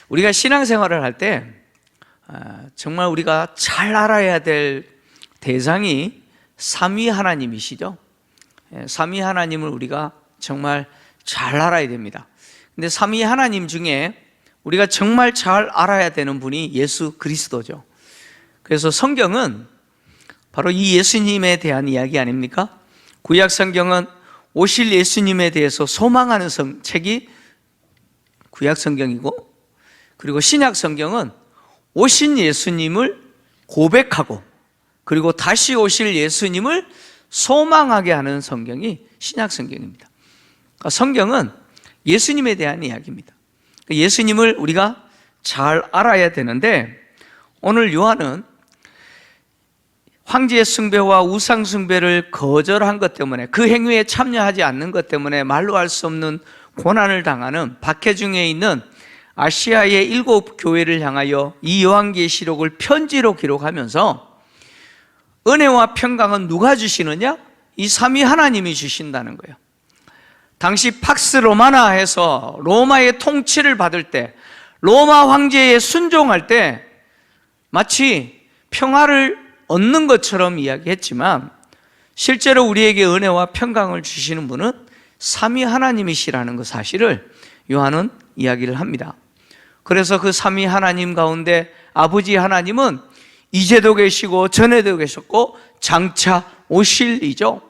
우리가 신앙생활을 할 때 정말 우리가 잘 알아야 될 대상이 삼위 하나님이시죠. 삼위 하나님을 우리가 정말 잘 알아야 됩니다. 근데 삼위 하나님 중에 우리가 정말 잘 알아야 되는 분이 예수 그리스도죠. 그래서 성경은 바로 이 예수님에 대한 이야기 아닙니까? 구약 성경은 오실 예수님에 대해서 소망하는 책이 구약 성경이고, 그리고 신약 성경은 오신 예수님을 고백하고 그리고 다시 오실 예수님을 소망하게 하는 성경이 신약 성경입니다. 그러니까 성경은 예수님에 대한 이야기입니다. 예수님을 우리가 잘 알아야 되는데, 오늘 요한은 황제 숭배와 우상 숭배를 거절한 것 때문에, 그 행위에 참여하지 않는 것 때문에 말로 할 수 없는 고난을 당하는 박해중에 있는 아시아의 7 교회를 향하여 이 요한계시록을 편지로 기록하면서 은혜와 평강은 누가 주시느냐? 이 삼위 하나님이 주신다는 거예요. 당시 팍스 로마나에서 로마의 통치를 받을 때, 로마 황제에 순종할 때 마치 평화를 얻는 것처럼 이야기했지만, 실제로 우리에게 은혜와 평강을 주시는 분은 삼위 하나님이시라는 그 사실을 요한은 이야기를 합니다. 그래서 그 삼위 하나님 가운데 아버지 하나님은 이제도 계시고 전에도 계셨고 장차 오실 이죠.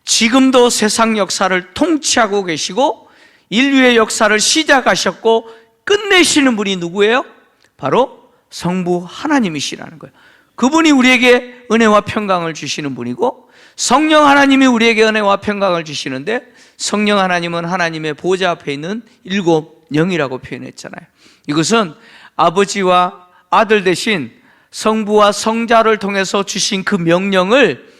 지금도 세상 역사를 통치하고 계시고 인류의 역사를 시작하셨고 끝내시는 분이 누구예요? 바로 성부 하나님이시라는 거예요. 그분이 우리에게 은혜와 평강을 주시는 분이고, 성령 하나님이 우리에게 은혜와 평강을 주시는데, 성령 하나님은 하나님의 보좌 앞에 있는 7 영이라고 표현했잖아요. 이것은 아버지와 아들 대신 성부와 성자를 통해서 주신 그 명령을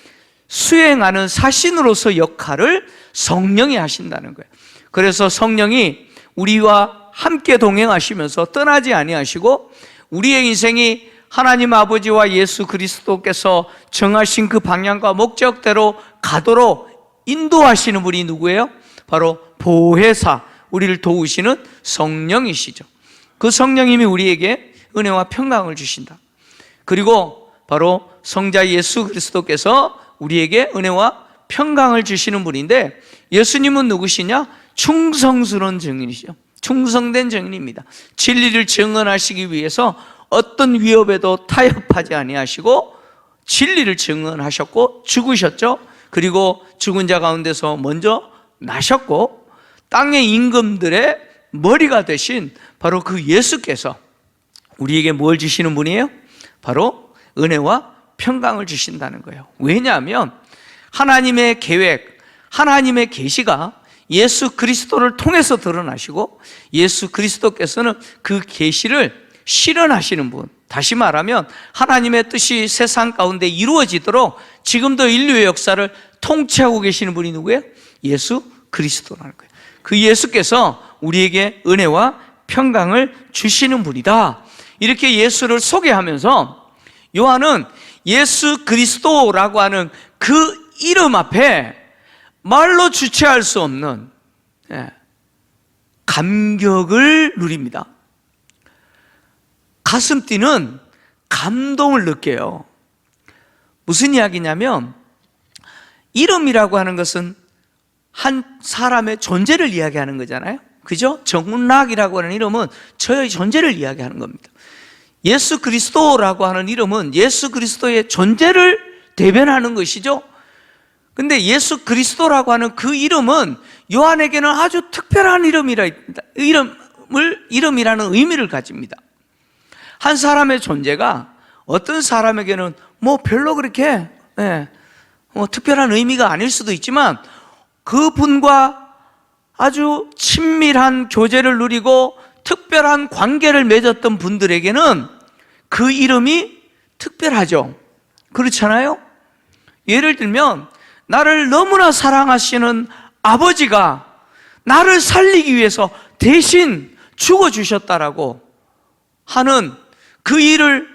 수행하는 사신으로서 역할을 성령이 하신다는 거예요. 그래서 성령이 우리와 함께 동행하시면서 떠나지 아니하시고, 우리의 인생이 하나님 아버지와 예수 그리스도께서 정하신 그 방향과 목적대로 가도록 인도하시는 분이 누구예요? 바로 보혜사, 우리를 도우시는 성령이시죠. 그 성령님이 우리에게 은혜와 평강을 주신다. 그리고 바로 성자 예수 그리스도께서 우리에게 은혜와 평강을 주시는 분인데, 예수님은 누구시냐? 충성스러운 증인이시죠. 충성된 증인입니다. 진리를 증언하시기 위해서 어떤 위협에도 타협하지 아니하시고 진리를 증언하셨고 죽으셨죠. 그리고 죽은 자 가운데서 먼저 나셨고, 땅의 임금들의 머리가 되신 바로 그 예수께서 우리에게 뭘 주시는 분이에요? 바로 은혜와 평강을 주신다는 거예요. 왜냐하면 하나님의 계획, 하나님의 계시가 예수 그리스도를 통해서 드러나시고, 예수 그리스도께서는 그 계시를 실현하시는 분, 다시 말하면 하나님의 뜻이 세상 가운데 이루어지도록 지금도 인류의 역사를 통치하고 계시는 분이 누구예요? 예수 그리스도라는 거예요. 그 예수께서 우리에게 은혜와 평강을 주시는 분이다. 이렇게 예수를 소개하면서 요한은 예수 그리스도라고 하는 그 이름 앞에 말로 주체할 수 없는 감격을 누립니다. 가슴 뛰는 감동을 느껴요. 무슨 이야기냐면, 이름이라고 하는 것은 한 사람의 존재를 이야기하는 거잖아요. 그죠? 정락이라고 하는 이름은 저의 존재를 이야기하는 겁니다. 예수 그리스도라고 하는 이름은 예수 그리스도의 존재를 대변하는 것이죠. 근데 예수 그리스도라고 하는 그 이름은 요한에게는 아주 특별한 이름이라는 의미를 가집니다. 한 사람의 존재가 어떤 사람에게는 별로 그렇게 특별한 의미가 아닐 수도 있지만, 그분과 아주 친밀한 교제를 누리고 특별한 관계를 맺었던 분들에게는 그 이름이 특별하죠. 그렇잖아요? 예를 들면 나를 너무나 사랑하시는 아버지가 나를 살리기 위해서 대신 죽어주셨다라고 하는 그 일을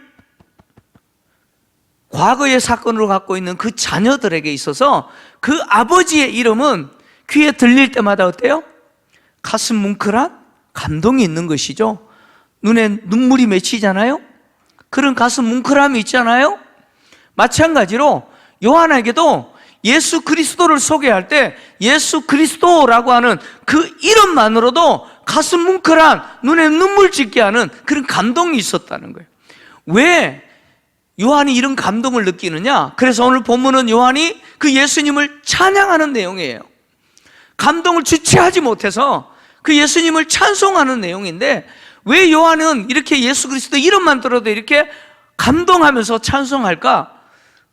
과거의 사건으로 갖고 있는 그 자녀들에게 있어서 그 아버지의 이름은 귀에 들릴 때마다 어때요? 가슴 뭉클한 감동이 있는 것이죠. 눈에 눈물이 맺히잖아요. 그런 가슴 뭉클함이 있잖아요. 마찬가지로 요한에게도 예수 그리스도를 소개할 때 예수 그리스도라고 하는 그 이름만으로도 가슴 뭉클한, 눈에 눈물 짓게 하는 그런 감동이 있었다는 거예요. 왜 요한이 이런 감동을 느끼느냐? 그래서 오늘 본문은 요한이 그 예수님을 찬양하는 내용이에요. 감동을 주체하지 못해서 그 예수님을 찬송하는 내용인데, 왜 요한은 이렇게 예수 그리스도 이름만 들어도 이렇게 감동하면서 찬송할까?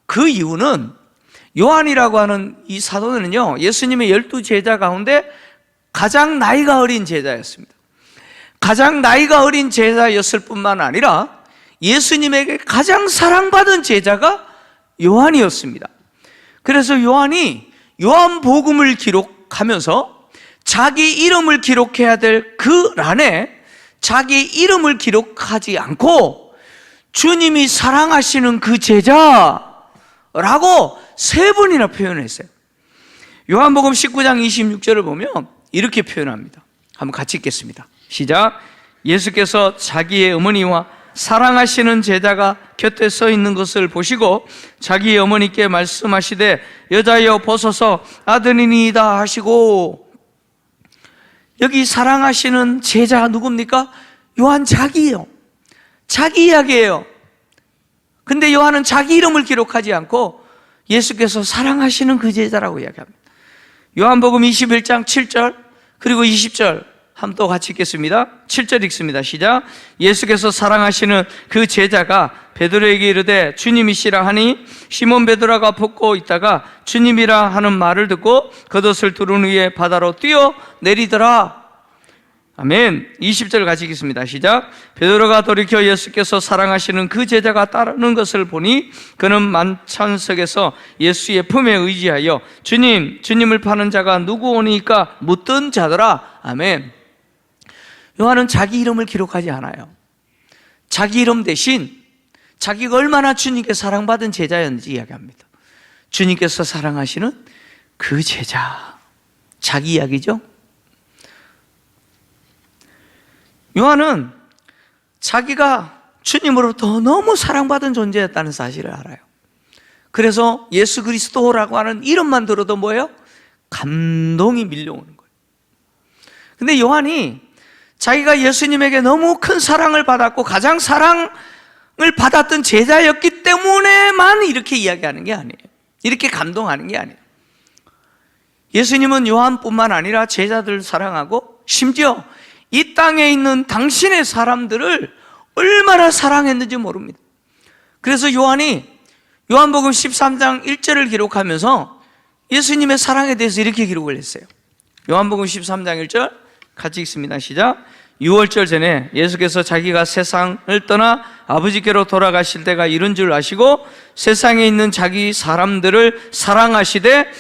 그 이유는 요한이라고 하는 이 사도는요, 예수님의 12제자 가운데 가장 나이가 어린 제자였습니다. 가장 나이가 어린 제자였을 뿐만 아니라 예수님에게 가장 사랑받은 제자가 요한이었습니다. 그래서 요한이 요한복음을 기록하면서 자기 이름을 기록해야 될 그 란에 자기 이름을 기록하지 않고 주님이 사랑하시는 그 제자라고 3번이나 표현했어요. 요한복음 19장 26절을 보면 이렇게 표현합니다. 한번 같이 읽겠습니다. 시작. 예수께서 자기의 어머니와 사랑하시는 제자가 곁에 서 있는 것을 보시고 자기의 어머니께 말씀하시되 여자여 보소서 아들이니이다 하시고, 여기 사랑하시는 제자가 누굽니까? 요한 자기예요. 자기 이야기예요. 근데 요한은 자기 이름을 기록하지 않고 예수께서 사랑하시는 그 제자라고 이야기합니다. 요한복음 21장 7절 그리고 20절 한번 또 같이 읽겠습니다. 7절 읽습니다. 시작. 예수께서 사랑하시는 그 제자가 베드로에게 이르되 주님이시라 하니 시몬 베드로가 벗고 있다가 주님이라 하는 말을 듣고 겉옷을 두른 후에 바다로 뛰어 내리더라. 아멘. 20절 같이 읽겠습니다. 시작. 베드로가 돌이켜 예수께서 사랑하시는 그 제자가 따르는 것을 보니 그는 만찬석에서 예수의 품에 의지하여 주님을 파는 자가 누구 오니까 묻던 자더라. 아멘. 요한은 자기 이름을 기록하지 않아요. 자기 이름 대신 자기가 얼마나 주님께 사랑받은 제자였는지 이야기합니다. 주님께서 사랑하시는 그 제자, 자기 이야기죠. 요한은 자기가 주님으로부터 너무 사랑받은 존재였다는 사실을 알아요. 그래서 예수 그리스도라고 하는 이름만 들어도 뭐예요? 감동이 밀려오는 거예요. 근데 요한이 자기가 예수님에게 너무 큰 사랑을 받았고 가장 사랑을 받았던 제자였기 때문에만 이렇게 이야기하는 게 아니에요. 이렇게 감동하는 게 아니에요. 예수님은 요한뿐만 아니라 제자들을 사랑하고 심지어 이 땅에 있는 당신의 사람들을 얼마나 사랑했는지 모릅니다. 그래서 요한이 요한복음 13장 1절을 기록하면서 예수님의 사랑에 대해서 이렇게 기록을 했어요. 요한복음 13장 1절 같이 읽습니다. 시작. 6월절 전에 예수께서 자기가 세상을 떠나 아버지께로 돌아가실 때가 이른 줄 아시고 세상에 있는 자기 사람들을 사랑하시되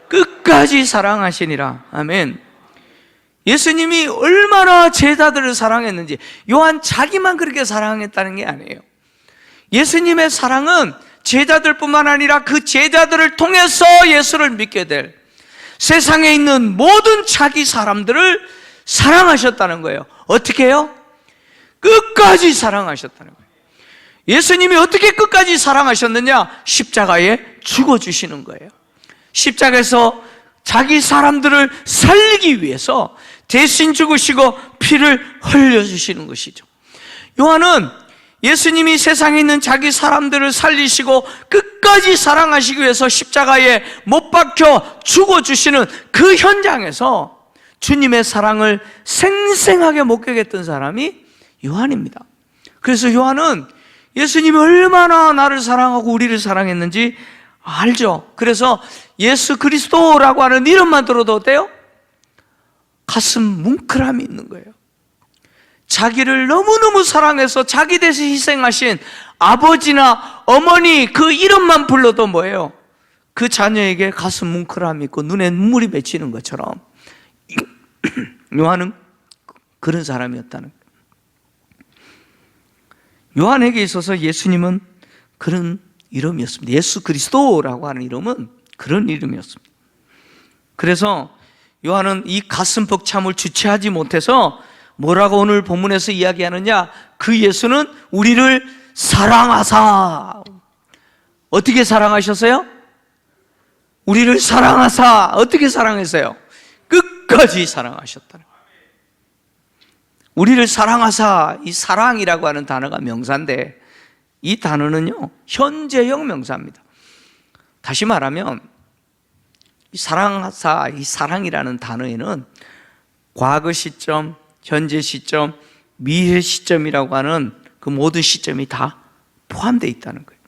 끝까지 사랑하시니라. 아멘. 예수님이 얼마나 제자들을 사랑했는지, 요한 자기만 그렇게 사랑했다는 게 아니에요. 예수님의 사랑은 제자들뿐만 아니라 그 제자들을 통해서 예수를 믿게 될 세상에 있는 모든 자기 사람들을 사랑하셨다는 거예요. 어떻게 해요? 끝까지 사랑하셨다는 거예요. 예수님이 어떻게 끝까지 사랑하셨느냐? 십자가에 죽어주시는 거예요. 십자가에서 자기 사람들을 살리기 위해서 대신 죽으시고 피를 흘려주시는 것이죠. 요한은 예수님이 세상에 있는 자기 사람들을 살리시고 끝까지 사랑하시기 위해서 십자가에 못 박혀 죽어주시는 그 현장에서 주님의 사랑을 생생하게 목격했던 사람이 요한입니다. 그래서 요한은 예수님이 얼마나 나를 사랑하고 우리를 사랑했는지 알죠. 그래서 예수 그리스도라고 하는 이름만 들어도 어때요? 가슴 뭉클함이 있는 거예요. 자기를 너무너무 사랑해서 자기 대신 희생하신 아버지나 어머니 그 이름만 불러도 뭐예요? 그 자녀에게 가슴 뭉클함이 있고 눈에 눈물이 맺히는 것처럼 요한은 그런 사람이었다는 거예요. 요한에게 있어서 예수님은 그런 이름이었습니다. 예수 그리스도라고 하는 이름은 그런 이름이었습니다. 그래서 요한은 이 가슴 벅참을 주체하지 못해서 뭐라고 오늘 본문에서 이야기하느냐? 그 예수는 우리를 사랑하사. 어떻게 사랑하셨어요? 우리를 사랑하사. 어떻게 사랑했어요? 끝까지 사랑하셨다는 거예요. 우리를 사랑하사. 이 사랑이라고 하는 단어가 명사인데 이 단어는요 현재형 명사입니다. 다시 말하면 이 사랑하사, 이 사랑이라는 단어에는 과거 시점, 현재 시점, 미래 시점이라고 하는 그 모든 시점이 다 포함되어 있다는 거예요.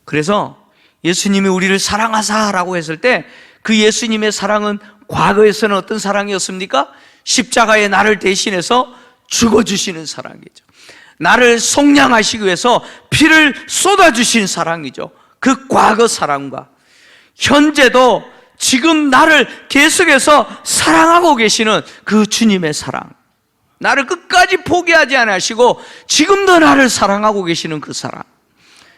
그래서 예수님이 우리를 사랑하사라고 했을 때 그 예수님의 사랑은 과거에서는 어떤 사랑이었습니까? 십자가에 나를 대신해서 죽어주시는 사랑이죠. 나를 속량하시기 위해서 피를 쏟아주신 사랑이죠. 그 과거 사랑과 현재도 지금 나를 계속해서 사랑하고 계시는 그 주님의 사랑, 나를 끝까지 포기하지 않으시고 지금도 나를 사랑하고 계시는 그 사랑,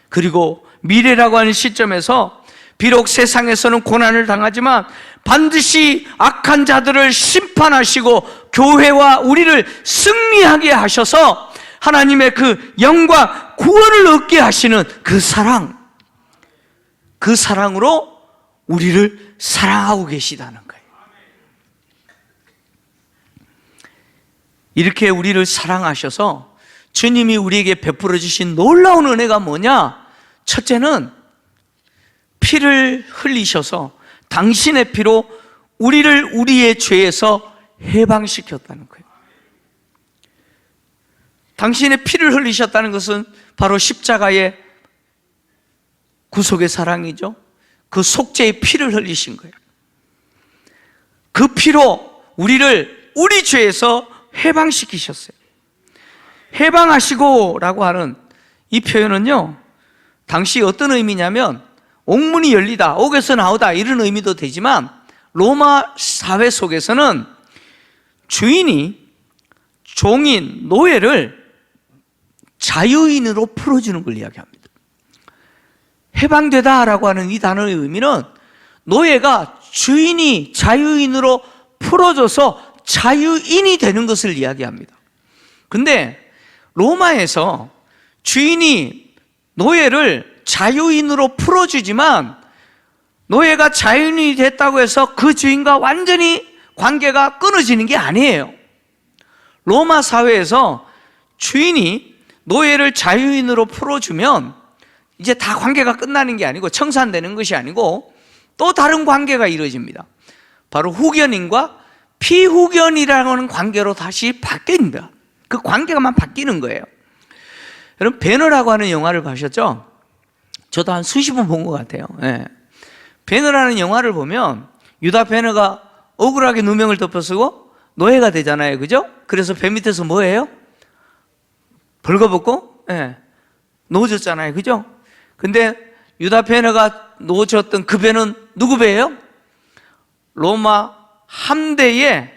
그리고 미래라고 하는 시점에서 비록 세상에서는 고난을 당하지만 반드시 악한 자들을 심판하시고 교회와 우리를 승리하게 하셔서 하나님의 그 영광, 구원을 얻게 하시는 그 사랑, 그 사랑으로 우리를 사랑하고 계시다는 거예요. 이렇게 우리를 사랑하셔서 주님이 우리에게 베풀어 주신 놀라운 은혜가 뭐냐? 첫째는 피를 흘리셔서 당신의 피로 우리를 우리의 죄에서 해방시켰다는 거예요. 당신의 피를 흘리셨다는 것은 바로 십자가의 구속의 사랑이죠. 그 속죄의 피를 흘리신 거예요. 그 피로 우리를 우리 죄에서 해방시키셨어요. 해방하시고 라고 하는 이 표현은요, 당시 어떤 의미냐면 옥문이 열리다, 옥에서 나오다 이런 의미도 되지만 로마 사회 속에서는 주인이 종인, 노예를 자유인으로 풀어주는 걸 이야기합니다. 해방되다라고 하는 이 단어의 의미는 노예가 주인이 자유인으로 풀어줘서 자유인이 되는 것을 이야기합니다. 근데 로마에서 주인이 노예를 자유인으로 풀어주지만 노예가 자유인이 됐다고 해서 그 주인과 완전히 관계가 끊어지는 게 아니에요. 로마 사회에서 주인이 노예를 자유인으로 풀어주면 이제 다 관계가 끝나는 게 아니고 청산되는 것이 아니고 또 다른 관계가 이루어집니다. 바로 후견인과 피후견이라는 관계로 다시 바뀝니다. 그 관계가만 바뀌는 거예요. 여러분, 배너라고 하는 영화를 보셨죠? 저도 한 수십 번 본 것 같아요. 네. 배너라는 영화를 보면 유다 배너가 억울하게 누명을 덮어쓰고 노예가 되잖아요. 그죠? 그래서 배 밑에서 뭐 해요? 벌거벗고 네. 놓아줬잖아요. 그죠? 근데 유다 배너가 놓아줬던 그 배는 누구 배예요? 로마 함대에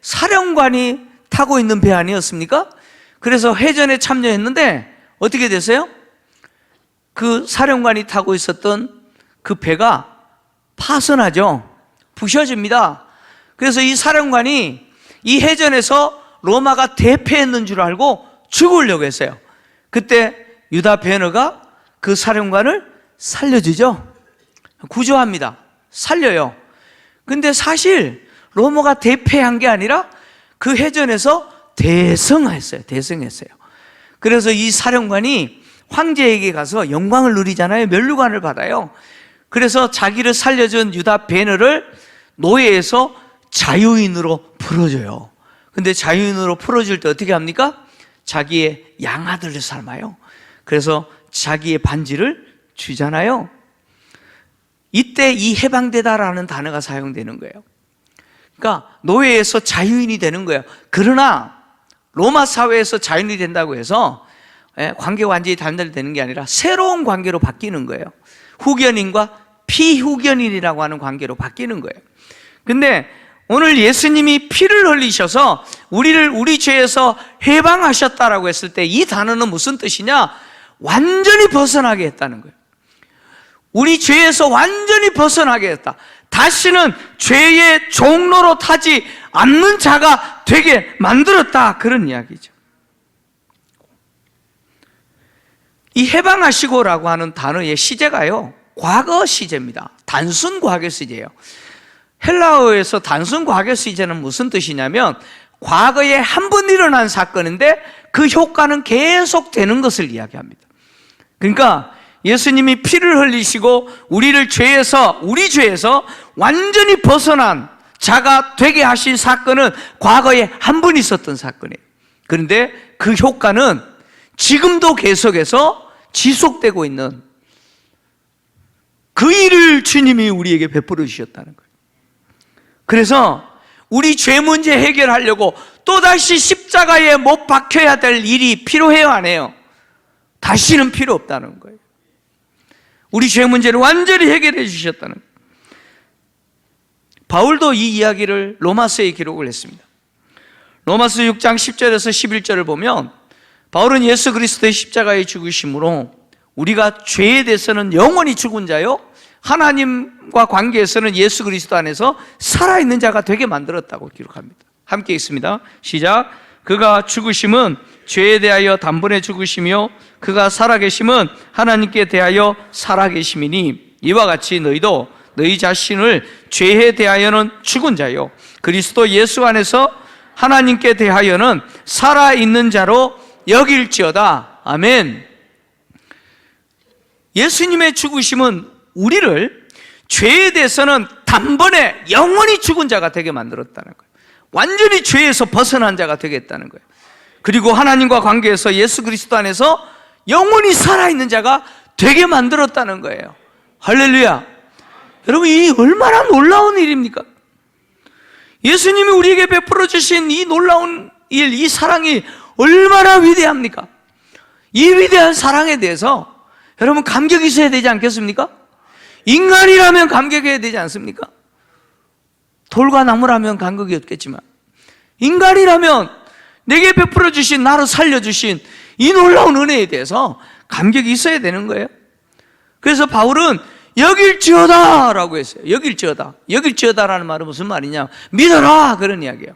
사령관이 타고 있는 배 아니었습니까? 그래서 해전에 참여했는데 어떻게 됐어요? 그 사령관이 타고 있었던 그 배가 파손하죠. 부셔집니다. 그래서 이 사령관이 이 해전에서 로마가 대패했는 줄 알고 죽으려고 했어요. 그때 유다 베너가 그 사령관을 살려주죠. 구조합니다. 살려요. 근데 사실 로마가 대패한 게 아니라 그 해전에서 대승했어요. 그래서 이 사령관이 황제에게 가서 영광을 누리잖아요. 면류관을 받아요. 그래서 자기를 살려준 유다 베너를 노예에서 자유인으로 풀어줘요. 근데 자유인으로 풀어줄 때 어떻게 합니까? 자기의 양아들을 삶아요. 그래서 자기의 반지를 주잖아요. 이때 이 해방되다라는 단어가 사용되는 거예요. 그러니까 노예에서 자유인이 되는 거예요. 그러나 로마 사회에서 자유인이 된다고 해서 관계가 완전히 단절되는 게 아니라 새로운 관계로 바뀌는 거예요. 후견인과 피후견인이라고 하는 관계로 바뀌는 거예요. 근데 오늘 예수님이 피를 흘리셔서 우리를 우리 죄에서 해방하셨다라고 했을 때 이 단어는 무슨 뜻이냐? 완전히 벗어나게 했다는 거예요. 우리 죄에서 완전히 벗어나게 했다. 다시는 죄의 종로로 타지 않는 자가 되게 만들었다, 그런 이야기죠. 이 해방하시고라고 하는 단어의 시제가요, 과거 시제입니다. 단순 과거 시제예요. 헬라어에서 단순 과거 시제는 무슨 뜻이냐면 과거에 한 번 일어난 사건인데 그 효과는 계속 되는 것을 이야기합니다. 그러니까 예수님이 피를 흘리시고 우리 죄에서 완전히 벗어난 자가 되게 하신 사건은 과거에 한 번 있었던 사건이에요. 그런데 그 효과는 지금도 계속해서 지속되고 있는 그 일을 주님이 우리에게 베풀어 주셨다는 거예요. 그래서 우리 죄 문제 해결하려고 또다시 십자가에 못 박혀야 될 일이 필요해요, 안 해요? 다시는 필요 없다는 거예요. 우리 죄 문제를 완전히 해결해 주셨다는 거예요. 바울도 이 이야기를 로마서에 기록을 했습니다. 로마서 6장 10절에서 11절을 보면 바울은 예수 그리스도의 십자가의 죽으심으로 우리가 죄에 대해서는 영원히 죽은 자요, 하나님과 관계에서는 예수 그리스도 안에서 살아있는 자가 되게 만들었다고 기록합니다. 함께 읽습니다. 시작. 그가 죽으심은 죄에 대하여 단번에 죽으시며 그가 살아계심은 하나님께 대하여 살아계심이니 이와 같이 너희도 너희 자신을 죄에 대하여는 죽은 자요 그리스도 예수 안에서 하나님께 대하여는 살아있는 자로 여길지어다. 아멘. 예수님의 죽으심은 우리를 죄에 대해서는 단번에 영원히 죽은 자가 되게 만들었다는 거예요. 완전히 죄에서 벗어난 자가 되겠다는 거예요. 그리고 하나님과 관계에서 예수 그리스도 안에서 영원히 살아있는 자가 되게 만들었다는 거예요. 할렐루야. 여러분, 이 얼마나 놀라운 일입니까? 예수님이 우리에게 베풀어 주신 이 놀라운 일, 이 사랑이 얼마나 위대합니까? 이 위대한 사랑에 대해서 여러분 감격이 있어야 되지 않겠습니까? 인간이라면 감격해야 되지 않습니까? 돌과 나무라면 감격이 없겠지만 인간이라면 내게 베풀어 주신, 나를 살려주신 이 놀라운 은혜에 대해서 감격이 있어야 되는 거예요. 그래서 바울은 여길지어다 라고 했어요. 여길지어다. 여길지어다라는 말은 무슨 말이냐, 믿어라, 그런 이야기예요.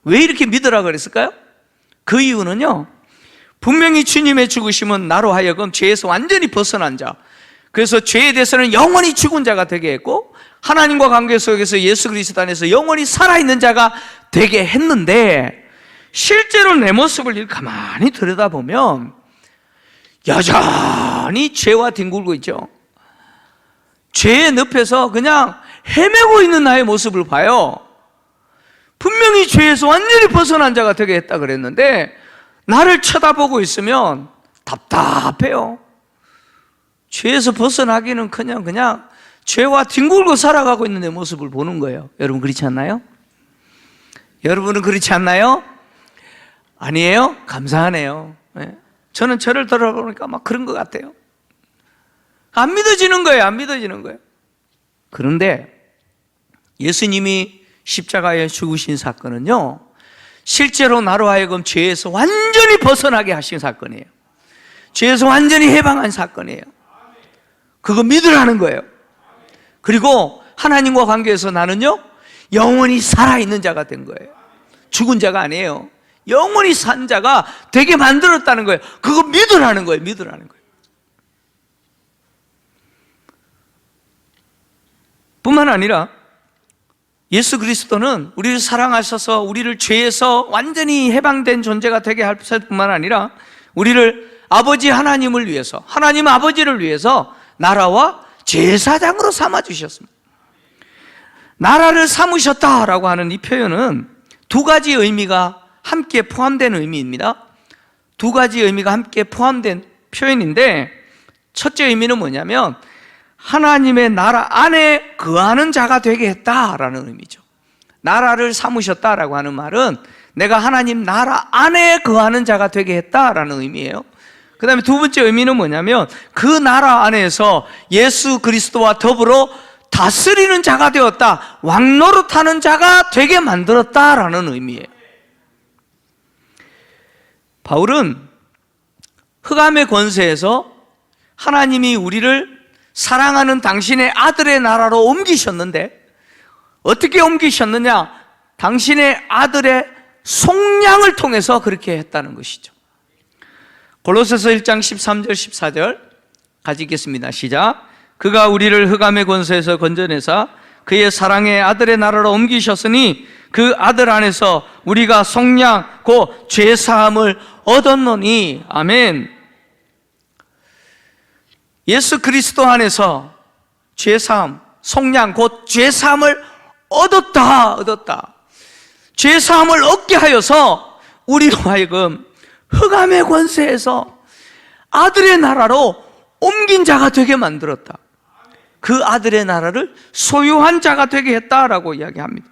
왜 이렇게 믿으라 그랬을까요? 그 이유는요, 분명히 주님의 죽으심은 나로 하여금 죄에서 완전히 벗어난 자, 그래서 죄에 대해서는 영원히 죽은 자가 되게 했고 하나님과 관계 속에서 예수 그리스도 안에서 영원히 살아있는 자가 되게 했는데, 실제로 내 모습을 가만히 들여다보면 여전히 죄와 뒹굴고 있죠. 죄의 늪에서 그냥 헤매고 있는 나의 모습을 봐요. 분명히 죄에서 완전히 벗어난 자가 되게 했다 그랬는데 나를 쳐다보고 있으면 답답해요. 죄에서 벗어나기는 그냥 죄와 뒹굴고 살아가고 있는 내 모습을 보는 거예요. 여러분 그렇지 않나요? 여러분은 그렇지 않나요? 아니에요? 감사하네요. 네. 저는 저를 돌아보니까 막 그런 것 같아요. 안 믿어지는 거예요. 안 믿어지는 거예요. 그런데 예수님이 십자가에 죽으신 사건은요, 실제로 나로 하여금 죄에서 완전히 벗어나게 하신 사건이에요. 죄에서 완전히 해방한 사건이에요. 그거 믿으라는 거예요. 그리고 하나님과 관계에서 나는요, 영원히 살아있는 자가 된 거예요. 죽은 자가 아니에요. 영원히 산 자가 되게 만들었다는 거예요. 그거 믿으라는 거예요. 믿으라는 거예요. 뿐만 아니라 예수 그리스도는 우리를 사랑하셔서 우리를 죄에서 완전히 해방된 존재가 되게 할 뿐만 아니라 우리를 아버지 하나님을 위해서, 하나님 아버지를 위해서 나라와 제사장으로 삼아주셨습니다. 나라를 삼으셨다라고 하는 이 표현은 두 가지 의미가 함께 포함된 의미입니다. 두 가지 의미가 함께 포함된 표현인데, 첫째 의미는 뭐냐면 하나님의 나라 안에 거하는 자가 되게 했다라는 의미죠. 나라를 삼으셨다라고 하는 말은 내가 하나님 나라 안에 거하는 자가 되게 했다라는 의미예요. 그 다음에 두 번째 의미는 뭐냐면 그 나라 안에서 예수 그리스도와 더불어 다스리는 자가 되었다, 왕노릇하는 자가 되게 만들었다라는 의미예요. 바울은 흑암의 권세에서 하나님이 우리를 사랑하는 당신의 아들의 나라로 옮기셨는데, 어떻게 옮기셨느냐? 당신의 아들의 속량을 통해서 그렇게 했다는 것이죠. 골로새서 1장 13절 14절 같이 읽겠습니다. 시작. 그가 우리를 흑암의 권세에서 건져내사 그의 사랑의 아들의 나라로 옮기셨으니 그 아들 안에서 우리가 속량 곧 죄사함을 얻었노니. 아멘. 예수 그리스도 안에서 죄사함, 속량 곧 죄사함을 얻었다. 죄사함을 얻게 하여서 우리로 하여금 흑암의 권세에서 아들의 나라로 옮긴 자가 되게 만들었다. 그 아들의 나라를 소유한 자가 되게 했다라고 이야기합니다.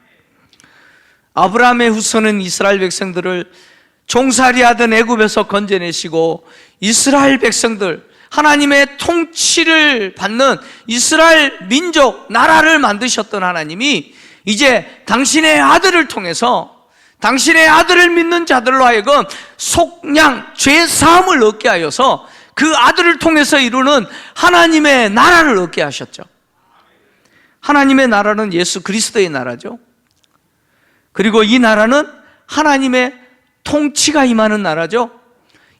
아브라함의 후손은 이스라엘 백성들을 종살이하던 애굽에서 건져내시고 이스라엘 백성들, 하나님의 통치를 받는 이스라엘 민족, 나라를 만드셨던 하나님이 이제 당신의 아들을 통해서 당신의 아들을 믿는 자들로 하여금 속량, 죄사함을 얻게 하여서 그 아들을 통해서 이루는 하나님의 나라를 얻게 하셨죠. 하나님의 나라는 예수 그리스도의 나라죠. 그리고 이 나라는 하나님의 통치가 임하는 나라죠.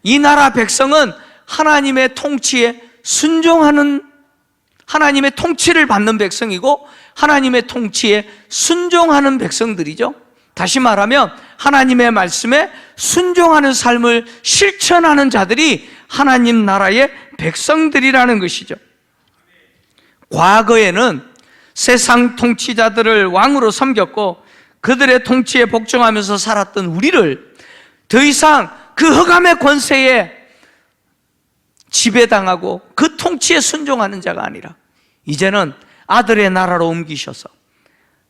이 나라 백성은 하나님의 통치에 순종하는, 하나님의 통치를 받는 백성이고 하나님의 통치에 순종하는 백성들이죠. 다시 말하면 하나님의 말씀에 순종하는 삶을 실천하는 자들이 하나님 나라의 백성들이라는 것이죠. 과거에는 세상 통치자들을 왕으로 섬겼고 그들의 통치에 복종하면서 살았던 우리를 더 이상 그 흑암의 권세에 지배당하고 그 통치에 순종하는 자가 아니라 이제는 아들의 나라로 옮기셔서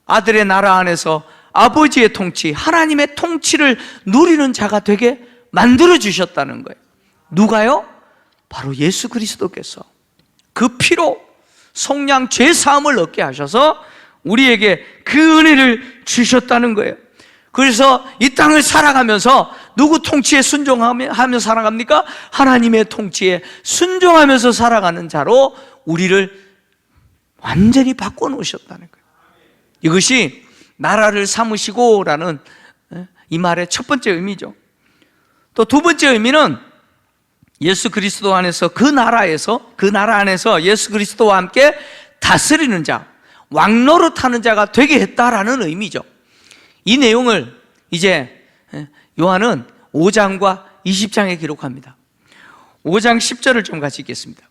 아들의 나라 안에서 아버지의 통치, 하나님의 통치를 누리는 자가 되게 만들어 주셨다는 거예요. 누가요? 바로 예수 그리스도께서 그 피로 속량 죄사함을 얻게 하셔서 우리에게 그 은혜를 주셨다는 거예요. 그래서 이 땅을 살아가면서 누구 통치에 순종하며 살아갑니까? 하나님의 통치에 순종하면서 살아가는 자로 우리를 완전히 바꿔놓으셨다는 거예요. 이것이 나라를 삼으시고라는 이 말의 첫 번째 의미죠. 또 두 번째 의미는 예수 그리스도 안에서 그 나라 안에서 예수 그리스도와 함께 다스리는 자, 왕노릇하는 자가 되게 했다라는 의미죠. 이 내용을 이제 요한은 5장과 20장에 기록합니다. 5장 10절을 좀 같이 읽겠습니다.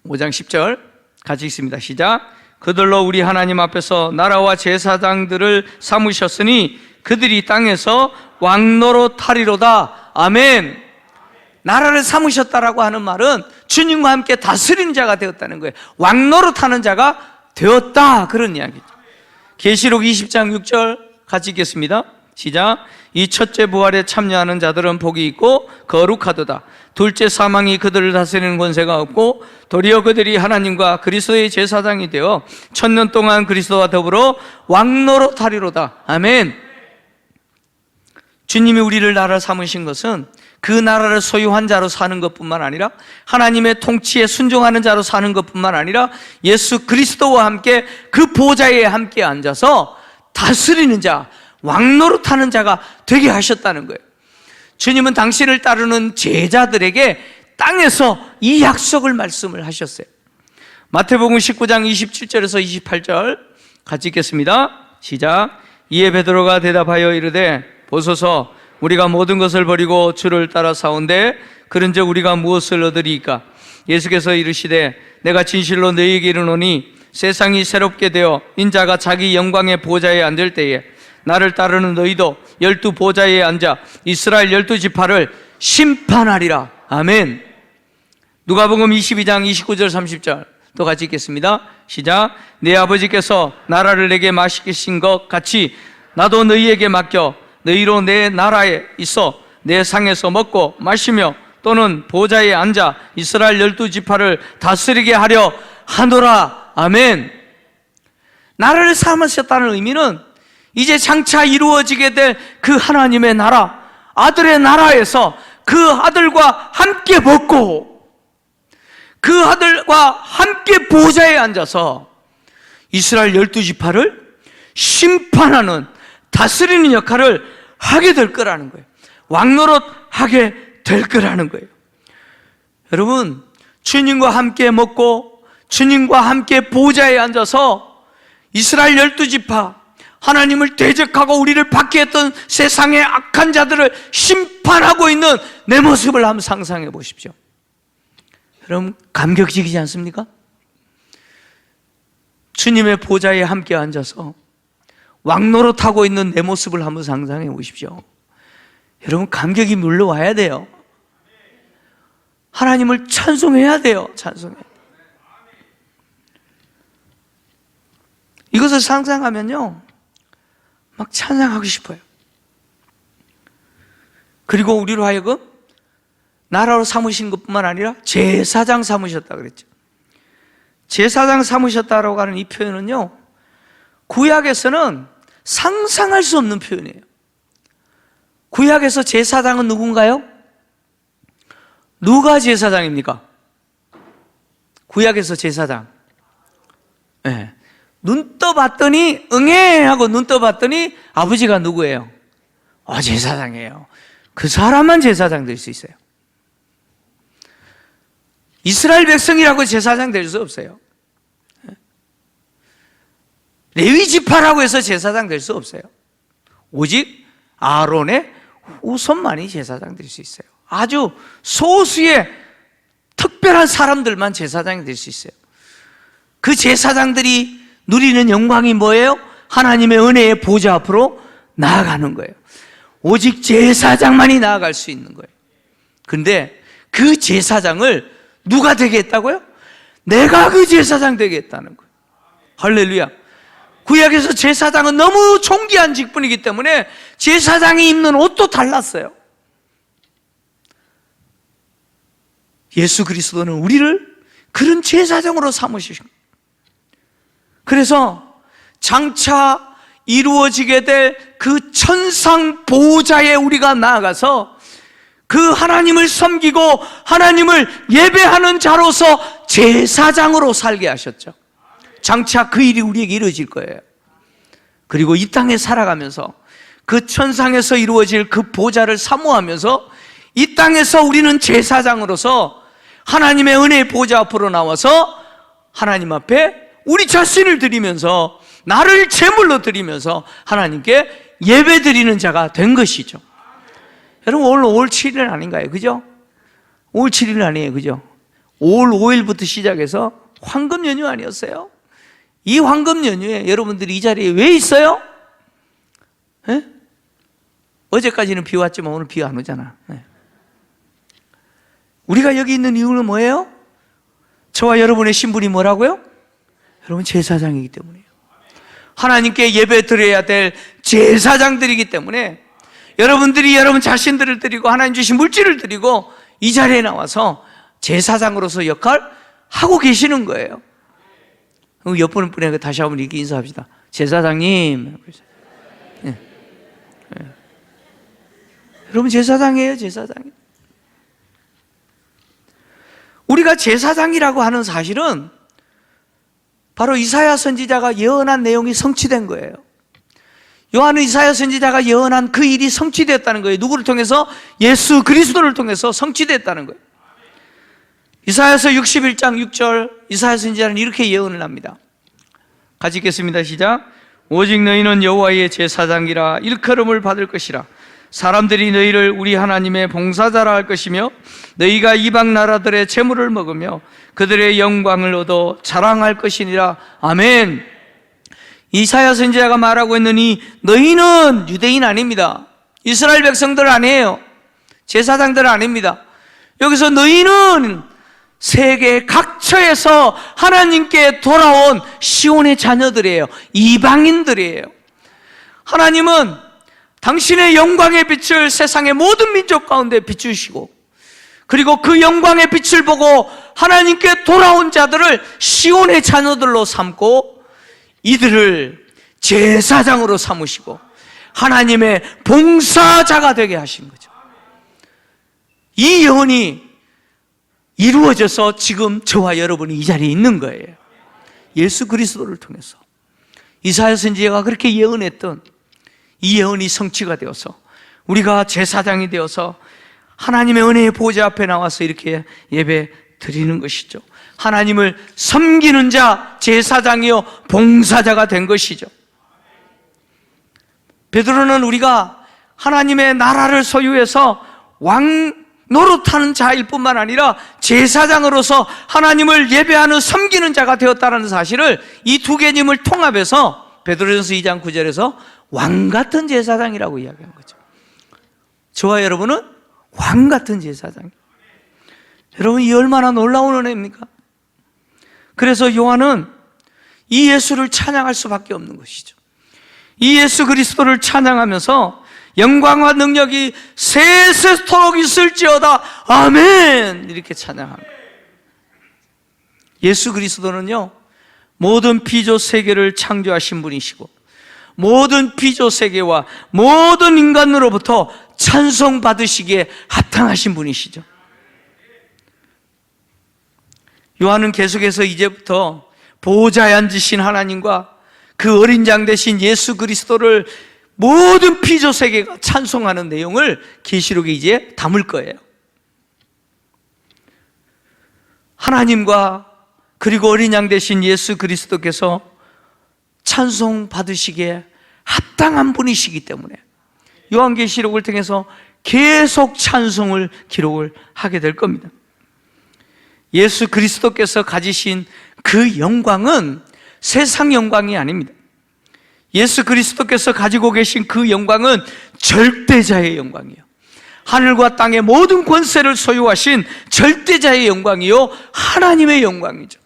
5장 10절 같이 읽습니다. 시작. 그들로 우리 하나님 앞에서 나라와 제사장들을 삼으셨으니 그들이 땅에서 왕노릇하리로다. 아멘. 나라를 삼으셨다라고 하는 말은 주님과 함께 다스리는 자가 되었다는 거예요. 왕노릇하는 자가 되었다, 그런 이야기죠. 계시록 20장 6절 같이 읽겠습니다. 시작. 이 첫째 부활에 참여하는 자들은 복이 있고 거룩하도다. 둘째 사망이 그들을 다스리는 권세가 없고 도리어 그들이 하나님과 그리스도의 제사장이 되어 1000년 동안 그리스도와 더불어 왕노릇하리로다. 아멘. 주님이 우리를 나라 삼으신 것은 그 나라를 소유한 자로 사는 것뿐만 아니라 하나님의 통치에 순종하는 자로 사는 것뿐만 아니라 예수 그리스도와 함께 그 보좌에 함께 앉아서 다스리는 자, 왕노릇하는 자가 되게 하셨다는 거예요. 주님은 당신을 따르는 제자들에게 땅에서 이 약속을 말씀을 하셨어요. 마태복음 19장 27절에서 28절 같이 읽겠습니다. 시작. 이에 베드로가 대답하여 이르되 보소서, 우리가 모든 것을 버리고 주를 따라 사온데 그런즉 우리가 무엇을 얻으리이까? 예수께서 이르시되 내가 진실로 너희에게 이르노니 세상이 새롭게 되어 인자가 자기 영광의 보좌에 앉을 때에 나를 따르는 너희도 12 보좌에 앉아 이스라엘 12지파를 심판하리라. 아멘. 누가복음 22장 29절 30절 또 같이 읽겠습니다. 시작. 내 아버지께서 나라를 내게 맡기신 것 같이 나도 너희에게 맡겨 너희로 내 나라에 있어 내 상에서 먹고 마시며 또는 보좌에 앉아 이스라엘 12지파를 다스리게 하려 하노라. 아멘. 나라를 삼으셨다는 의미는 이제 장차 이루어지게 될 그 하나님의 나라, 아들의 나라에서 그 아들과 함께 먹고 그 아들과 함께 보좌에 앉아서 이스라엘 12지파를 심판하는, 다스리는 역할을 하게 될 거라는 거예요. 왕노릇 하게 될 거라는 거예요. 여러분, 주님과 함께 먹고 주님과 함께 보좌에 앉아서 이스라엘 12지파, 하나님을 대적하고 우리를 박해했던 세상의 악한 자들을 심판하고 있는 내 모습을 한번 상상해 보십시오. 여러분, 감격적이지 않습니까? 주님의 보좌에 함께 앉아서 왕노릇하고 있는 내 모습을 한번 상상해 보십시오. 여러분, 감격이 물러와야 돼요. 하나님을 찬송해야 돼요. 찬송해. 이것을 상상하면요, 막 찬양하고 싶어요. 그리고 우리로 하여금 나라로 삼으신 것뿐만 아니라 제사장 삼으셨다 그랬죠. 제사장 삼으셨다라고 하는 이 표현은요, 구약에서는 상상할 수 없는 표현이에요. 구약에서 제사장은 누군가요? 누가 제사장입니까? 구약에서 제사장. 네. 눈 떠봤더니 응애 하고 눈 떠봤더니 아버지가 누구예요? 제사장이에요. 그 사람만 제사장 될 수 있어요. 이스라엘 백성이라고 제사장 될 수 없어요. 레위 지파라고 해서 제사장 될 수 없어요. 오직 아론의 후손만이 제사장 될 수 있어요. 아주 소수의 특별한 사람들만 제사장이 될 수 있어요. 그 제사장들이 누리는 영광이 뭐예요? 하나님의 은혜의 보좌 앞으로 나아가는 거예요. 오직 제사장만이 나아갈 수 있는 거예요. 그런데 그 제사장을 누가 되게 했다고요? 내가 그 제사장 되게 했다는 거예요. 할렐루야. 구약에서 제사장은 너무 존귀한 직분이기 때문에 제사장이 입는 옷도 달랐어요. 예수 그리스도는 우리를 그런 제사장으로 삼으시고, 그래서 장차 이루어지게 될 그 천상 보호자에 우리가 나아가서 그 하나님을 섬기고 하나님을 예배하는 자로서 제사장으로 살게 하셨죠. 장차 그 일이 우리에게 이루어질 거예요. 그리고 이 땅에 살아가면서 그 천상에서 이루어질 그 보좌를 사모하면서 이 땅에서 우리는 제사장으로서 하나님의 은혜의 보좌 앞으로 나와서 하나님 앞에 우리 자신을 드리면서, 나를 제물로 드리면서 하나님께 예배 드리는 자가 된 것이죠. 여러분, 오늘 5월 7일 아닌가요? 그죠? 5월 7일 아니에요. 그죠? 5월 5일부터 시작해서 황금 연휴 아니었어요? 이 황금 연휴에 여러분들이 이 자리에 왜 있어요? 에? 어제까지는 비 왔지만 오늘 비 안 오잖아. 네. 우리가 여기 있는 이유는 뭐예요? 저와 여러분의 신분이 뭐라고요? 여러분, 제사장이기 때문이에요. 하나님께 예배 드려야 될 제사장들이기 때문에 여러분들이 여러분 자신들을 드리고 하나님 주신 물질을 드리고 이 자리에 나와서 제사장으로서 역할 하고 계시는 거예요. 옆분 분에게 다시 한번 이렇게 인사합시다. 제사장님. 네. 네. 여러분, 제사장이에요. 제사장. 우리가 제사장이라고 하는 사실은 바로 이사야 선지자가 예언한 내용이 성취된 거예요. 요한은 이사야 선지자가 예언한 그 일이 성취됐다는 거예요. 누구를 통해서? 예수 그리스도를 통해서 성취됐다는 거예요. 이사야서 61장 6절, 이사야 선지자는 이렇게 예언을 합니다. 같이 읽겠습니다. 시작. 오직 너희는 여호와의 제사장이라 일컬음을 받을 것이라. 사람들이 너희를 우리 하나님의 봉사자라 할 것이며 너희가 이방 나라들의 재물을 먹으며 그들의 영광을 얻어 자랑할 것이니라. 아멘. 이사야 선지자가 말하고 있느니 너희는 유대인 아닙니다. 이스라엘 백성들 아니에요. 제사장들 아닙니다. 여기서 너희는 세계 각처에서 하나님께 돌아온 시온의 자녀들이에요. 이방인들이에요. 하나님은 당신의 영광의 빛을 세상의 모든 민족 가운데 비추시고, 그리고 그 영광의 빛을 보고 하나님께 돌아온 자들을 시온의 자녀들로 삼고 이들을 제사장으로 삼으시고 하나님의 봉사자가 되게 하신 거죠. 이 예언이 이루어져서 지금 저와 여러분이 이 자리에 있는 거예요. 예수 그리스도를 통해서. 이사야 선지자가 그렇게 예언했던 이 예언이 성취가 되어서 우리가 제사장이 되어서 하나님의 은혜의 보좌 앞에 나와서 이렇게 예배 드리는 것이죠. 하나님을 섬기는 자, 제사장이요 봉사자가 된 것이죠. 베드로는 우리가 하나님의 나라를 소유해서 왕 노릇하는 자일 뿐만 아니라 제사장으로서 하나님을 예배하는 섬기는 자가 되었다는 사실을 이 두 개념을 통합해서 베드로전서 2장 9절에서 왕 같은 제사장이라고 이야기한 거죠. 저와 여러분은 왕 같은 제사장. 여러분, 이 얼마나 놀라운 은혜입니까? 그래서 요한은 이 예수를 찬양할 수밖에 없는 것이죠. 이 예수 그리스도를 찬양하면서 영광과 능력이 세세토록 있을지어다 아멘 이렇게 찬양합니다. 예수 그리스도는요 모든 피조 세계를 창조하신 분이시고 모든 피조 세계와 모든 인간으로부터 찬송받으시기에 합당하신 분이시죠. 요한은 계속해서 이제부터 보좌에 앉으신 하나님과 그 어린 양 되신 예수 그리스도를 모든 피조 세계가 찬송하는 내용을 계시록에 이제 담을 거예요. 하나님과 그리고 어린 양 되신 예수 그리스도께서 찬송 받으시기에 합당한 분이시기 때문에 요한계시록을 통해서 계속 찬송을 기록을 하게 될 겁니다. 예수 그리스도께서 가지신 그 영광은 세상 영광이 아닙니다. 예수 그리스도께서 가지고 계신 그 영광은 절대자의 영광이에요. 하늘과 땅의 모든 권세를 소유하신 절대자의 영광이요 하나님의 영광이죠.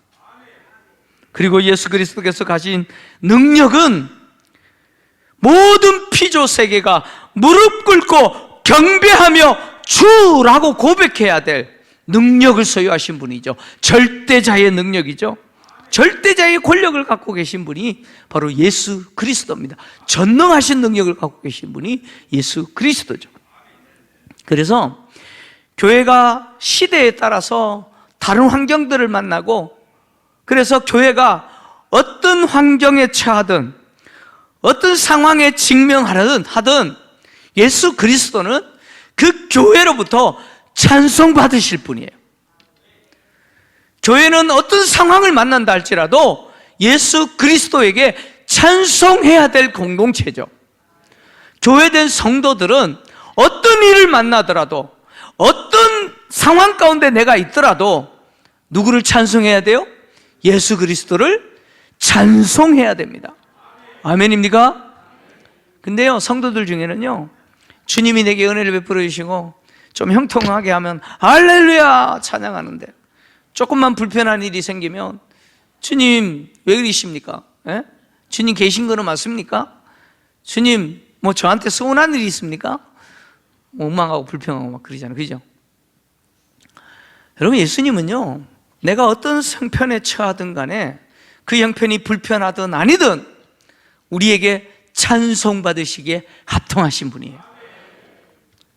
그리고 예수 그리스도께서 가진 능력은 모든 피조 세계가 무릎 꿇고 경배하며 주라고 고백해야 될 능력을 소유하신 분이죠. 절대자의 능력이죠. 절대자의 권력을 갖고 계신 분이 바로 예수 그리스도입니다. 전능하신 능력을 갖고 계신 분이 예수 그리스도죠. 그래서 교회가 시대에 따라서 다른 환경들을 만나고, 그래서 교회가 어떤 환경에 처하든 어떤 상황에 직면하든 예수 그리스도는 그 교회로부터 찬송받으실 분이에요. 교회는 어떤 상황을 만난다 할지라도 예수 그리스도에게 찬송해야 될 공동체죠. 교회된 성도들은 어떤 일을 만나더라도 어떤 상황 가운데 내가 있더라도 누구를 찬송해야 돼요? 예수 그리스도를 찬송해야 됩니다. 아멘입니까? 근데요, 성도들 중에는요, 주님이 내게 은혜를 베풀어 주시고 좀 형통하게 하면 할렐루야 찬양하는데, 조금만 불편한 일이 생기면 주님 왜 그러십니까? 예? 주님 계신 거는 맞습니까? 주님 뭐 저한테 서운한 일이 있습니까? 뭐 원망하고 불평하고 막 그러잖아요. 그죠? 여러분, 예수님은요, 내가 어떤 형편에 처하든 간에 그 형편이 불편하든 아니든 우리에게 찬송받으시기에 합당하신 분이에요.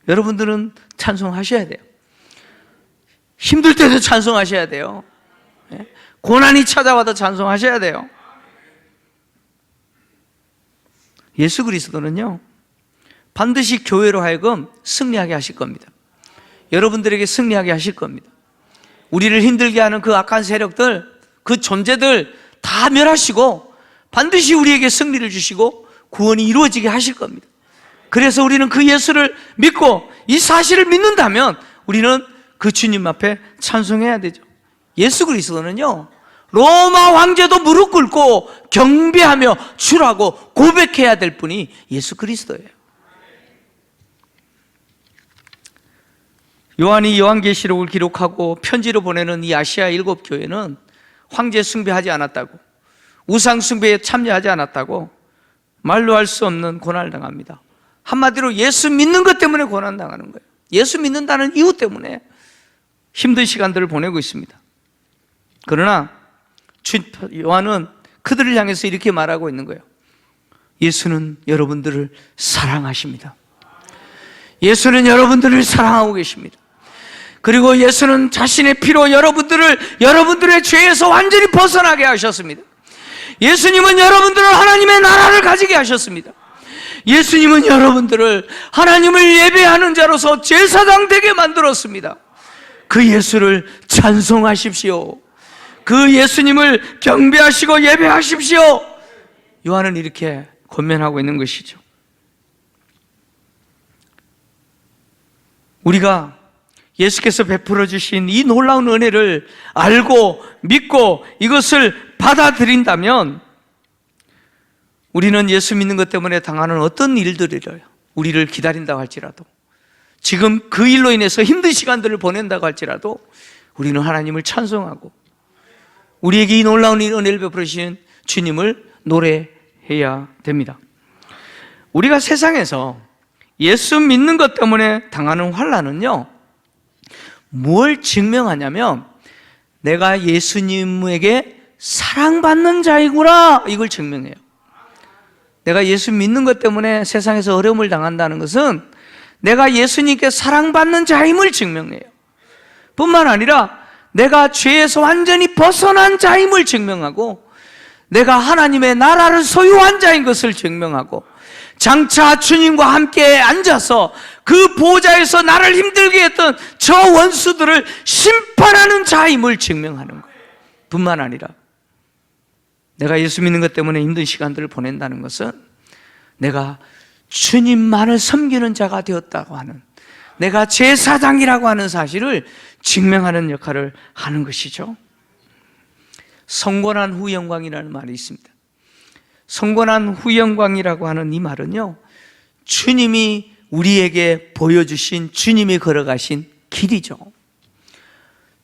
여러분들은 찬송하셔야 돼요. 힘들 때도 찬송하셔야 돼요. 고난이 찾아와도 찬송하셔야 돼요. 예수 그리스도는요, 반드시 교회로 하여금 승리하게 하실 겁니다. 여러분들에게 승리하게 하실 겁니다. 우리를 힘들게 하는 그 악한 세력들, 그 존재들 다 멸하시고 반드시 우리에게 승리를 주시고 구원이 이루어지게 하실 겁니다. 그래서 우리는 그 예수를 믿고 이 사실을 믿는다면 우리는 그 주님 앞에 찬송해야 되죠. 예수 그리스도는요, 로마 황제도 무릎 꿇고 경배하며 주라고 고백해야 될 분이 예수 그리스도예요. 요한이 요한계시록을 기록하고 편지로 보내는 이 아시아 7교회는 황제 숭배하지 않았다고, 우상 숭배에 참여하지 않았다고 말로 할 수 없는 고난을 당합니다. 한마디로 예수 믿는 것 때문에 고난 당하는 거예요. 예수 믿는다는 이유 때문에 힘든 시간들을 보내고 있습니다. 그러나 요한은 그들을 향해서 이렇게 말하고 있는 거예요. 예수는 여러분들을 사랑하십니다. 예수는 여러분들을 사랑하고 계십니다. 그리고 예수는 자신의 피로 여러분들의 죄에서 완전히 벗어나게 하셨습니다. 예수님은 여러분들을 하나님의 나라를 가지게 하셨습니다. 예수님은 여러분들을 하나님을 예배하는 자로서 제사장 되게 만들었습니다. 그 예수를 찬송하십시오. 그 예수님을 경배하시고 예배하십시오. 요한은 이렇게 권면하고 있는 것이죠. 우리가 예수께서 베풀어 주신 이 놀라운 은혜를 알고 믿고 이것을 받아들인다면 우리는 예수 믿는 것 때문에 당하는 어떤 일들을 우리를 기다린다고 할지라도, 지금 그 일로 인해서 힘든 시간들을 보낸다고 할지라도 우리는 하나님을 찬송하고 우리에게 이 놀라운 은혜를 베풀어 주신 주님을 노래해야 됩니다. 우리가 세상에서 예수 믿는 것 때문에 당하는 환난은요, 뭘 증명하냐면 내가 예수님에게 사랑받는 자이구나, 이걸 증명해요. 내가 예수 믿는 것 때문에 세상에서 어려움을 당한다는 것은 내가 예수님께 사랑받는 자임을 증명해요. 뿐만 아니라 내가 죄에서 완전히 벗어난 자임을 증명하고 내가 하나님의 나라를 소유한 자인 것을 증명하고 장차 주님과 함께 앉아서 그 보좌에서 나를 힘들게 했던 저 원수들을 심판하는 자임을 증명하는 거예요. 뿐만 아니라 내가 예수 믿는 것 때문에 힘든 시간들을 보낸다는 것은 내가 주님만을 섬기는 자가 되었다고 하는, 내가 제사장이라고 하는 사실을 증명하는 역할을 하는 것이죠. 성권한 후 영광이라는 말이 있습니다. 성권한 후 영광이라고 하는 이 말은요, 주님이 우리에게 보여주신, 주님이 걸어가신 길이죠.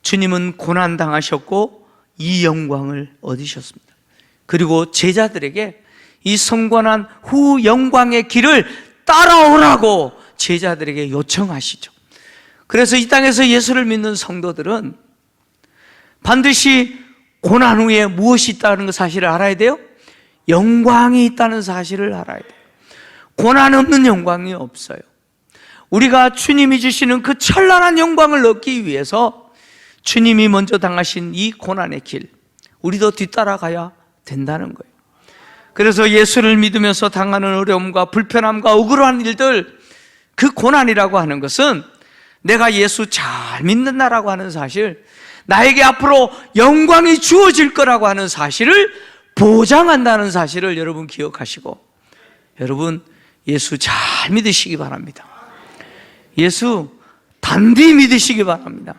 주님은 고난당하셨고 이 영광을 얻으셨습니다. 그리고 제자들에게 이 성권한 후 영광의 길을 따라오라고 제자들에게 요청하시죠. 그래서 이 땅에서 예수를 믿는 성도들은 반드시 고난 후에 무엇이 있다는 사실을 알아야 돼요? 영광이 있다는 사실을 알아야 돼요. 고난 없는 영광이 없어요. 우리가 주님이 주시는 그 찬란한 영광을 얻기 위해서 주님이 먼저 당하신 이 고난의 길, 우리도 뒤따라가야 된다는 거예요. 그래서 예수를 믿으면서 당하는 어려움과 불편함과 억울한 일들, 그 고난이라고 하는 것은 내가 예수 잘 믿는다라고 하는 사실, 나에게 앞으로 영광이 주어질 거라고 하는 사실을 보장한다는 사실을 여러분 기억하시고, 여러분 예수 잘 믿으시기 바랍니다. 예수 단디 믿으시기 바랍니다.